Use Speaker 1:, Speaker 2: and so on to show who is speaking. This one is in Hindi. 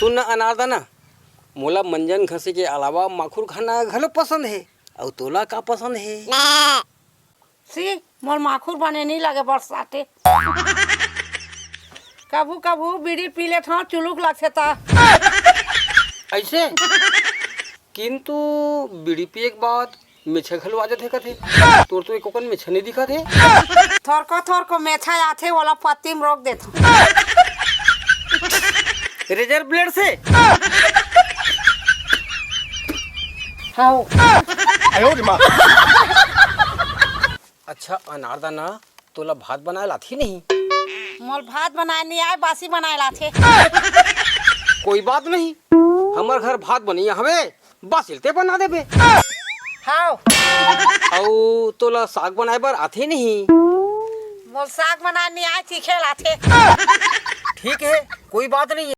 Speaker 1: सुन न अनारदाना, मोला मंजन खसी के अलावा माखुर खाना घलो पसंद है। और तोला का पसंद है?
Speaker 2: सी मोर माखुर बने नहीं लगे बरसाते। कभू कभू बीड़ी पी लेत हूँ चुलुक लगथे ता।
Speaker 1: ऐसे किंतु बीड़ी पिए के बाद मिछे घलो आ जाथे कथे। तोर तो एको कन मिछे नहीं दिखत है।
Speaker 2: थोरको मेछा आथे वाला पत्ती में रोक देथो।
Speaker 1: रेजर ब्लेड से?
Speaker 2: हाँ।
Speaker 1: अच्छा अनारदाना, तोला भात बनाए लाथी नहीं?
Speaker 2: मोल भात बनाए नहीं आए, बासी बनाए लाथे।
Speaker 1: कोई बात नहीं, हमार घर भात बनी हवे, बासिलते बना देबे।
Speaker 2: हाँ।
Speaker 1: और तोला साग बनाए बर आथे नहीं?
Speaker 2: मोल साग बनाए नहीं आए, तीखे लाथे।
Speaker 1: ठीक है, कोई बात नहीं है।